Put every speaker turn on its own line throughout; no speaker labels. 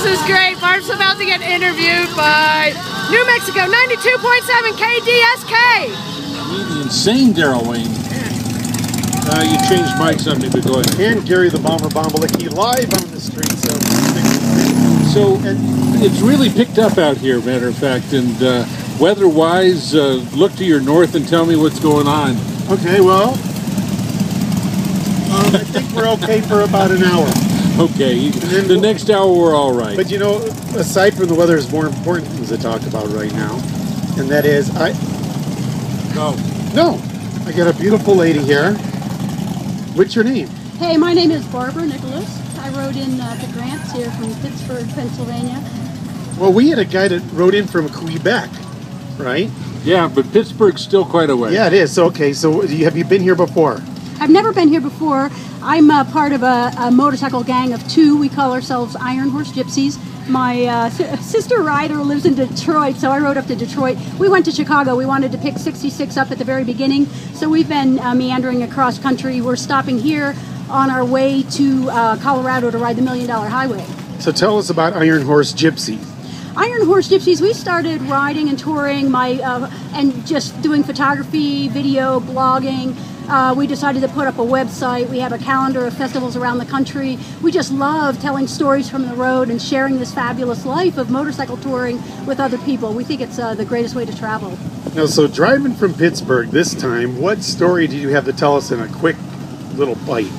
This is great. Barb's about to get interviewed by New Mexico 92.7 KDSK.
The insane Darrell Wayne. You changed mics on me, but go ahead.
And Gary the Bomber Bombalicki live on the streets of
So it's really picked up out here, matter of fact, and weather-wise, look to your north and tell me what's going on.
Okay, well, I think we're okay for about an hour.
Okay, the next hour we're all right.
But you know, aside from the weather, there's more important things to talk about right now, and that is I got a beautiful lady here. What's your name?
Hey, my name is Barbara Nicholas. I rode in the Grants here from Pittsburgh, Pennsylvania.
Well, we had a guy that rode in from Quebec, right?
Yeah, but Pittsburgh's still quite a way.
Yeah, it is. Okay, so have you been here before?
I've never been here before. I'm part of a motorcycle gang of two. We call ourselves Iron Horse Gypsies. My sister rider lives in Detroit, so I rode up to Detroit. We went to Chicago. We wanted to pick 66 up at the very beginning, so we've been meandering across country. We're stopping here on our way to Colorado to ride the $1 Million Highway.
So tell us about Iron Horse Gypsies.
Iron Horse Gypsies, we started riding and touring and just doing photography, video, blogging. We decided to put up a website. We have a calendar of festivals around the country. We just love telling stories from the road and sharing this fabulous life of motorcycle touring with other people. We think it's the greatest way to travel.
Now, so driving from Pittsburgh this time, what story do you have to tell us in a quick little bite?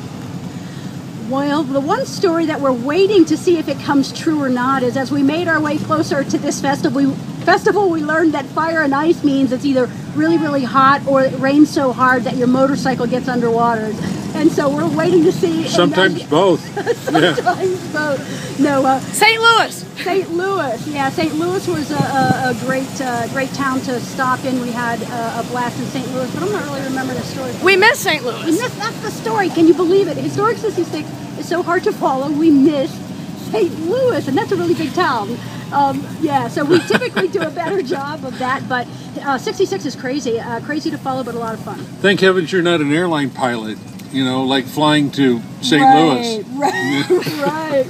Well, the one story that we're waiting to see if it comes true or not is as we made our way closer to this festival, we learned that fire and ice means it's either really, really hot or it rains so hard that your motorcycle gets underwater. And so we're waiting to see.
Sometimes both.
Sometimes both. No.
St. Louis.
St. Louis. Yeah, St. Louis was a great town to stop in. We had a blast in St. Louis, but I'm not really remembering the story.
We missed St. Louis.
That's the story. Can you believe it? Historic 66 is so hard to follow. We missed St. Louis, and that's a really big town. Yeah, so we typically do a better job of that, but 66 is crazy. Crazy to follow, but a lot of fun.
Thank heavens you're not an airline pilot, you know, like flying to St. Louis.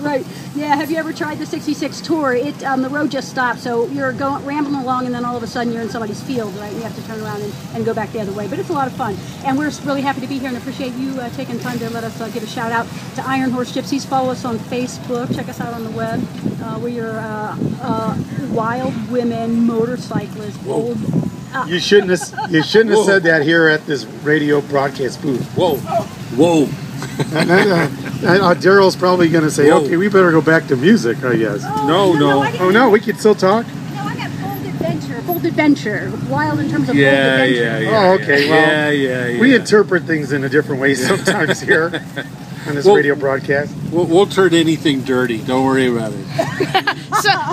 Right. Yeah, have you ever tried the 66 tour? The road just stops, so you're rambling along, and then all of a sudden you're in somebody's field, right? And you have to turn around and go back the other way. But it's a lot of fun, and we're really happy to be here and appreciate you taking time to let us give a shout out to Iron Horse Gypsies. Follow us on Facebook. Check us out on the web. We are wild women motorcyclists.
Whoa.
You shouldn't have said that here at this radio broadcast booth.
Whoa.
Darrell's probably going to say,
Whoa.
okay, we better go back to music, I guess.
No.
Oh, no, we can still talk?
No, I got Bold Adventure. Wild in terms of Bold Adventure.
Oh, okay, well,
yeah.
We interpret things in a different way sometimes here on this radio broadcast.
We'll turn anything dirty. Don't worry about it.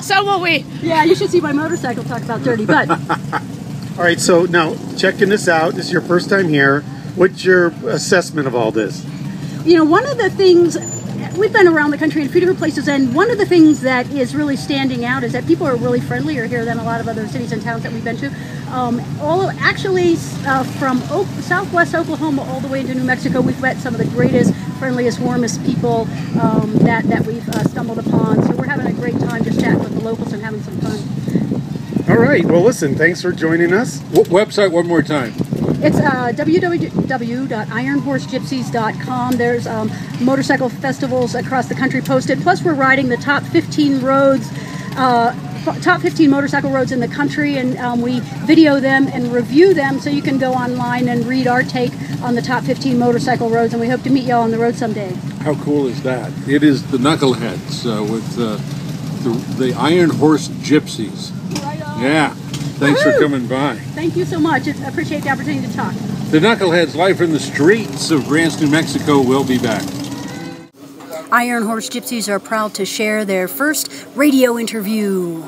So will we.
Yeah, you should see my motorcycle talk about dirty, but...
All right, so now, checking this out, this is your first time here. What's your assessment of all this?
You know, one of the things, we've been around the country in a few different places, and one of the things that is really standing out is that people are really friendlier here than a lot of other cities and towns that we've been to. From southwest Oklahoma all the way into New Mexico, we've met some of the greatest, friendliest, warmest people that we've stumbled upon. So we're having a great time just chatting with the locals and having some fun.
All right, well, listen, thanks for joining us.
Website one more time.
It's www.ironhorsegypsies.com. There's motorcycle festivals across the country posted. Plus, we're riding the top 15 roads, top 15 motorcycle roads in the country, and we video them and review them, so you can go online and read our take on the top 15 motorcycle roads. And we hope to meet y'all on the road someday.
How cool is that? It is the Knuckleheads with the Iron Horse Gypsies.
Right on.
Yeah. Thanks for coming by.
Thank you so much. I appreciate the opportunity to talk.
The Knuckleheads live from the streets of Grants, New Mexico will be back.
Iron Horse Gypsies are proud to share their first radio interview.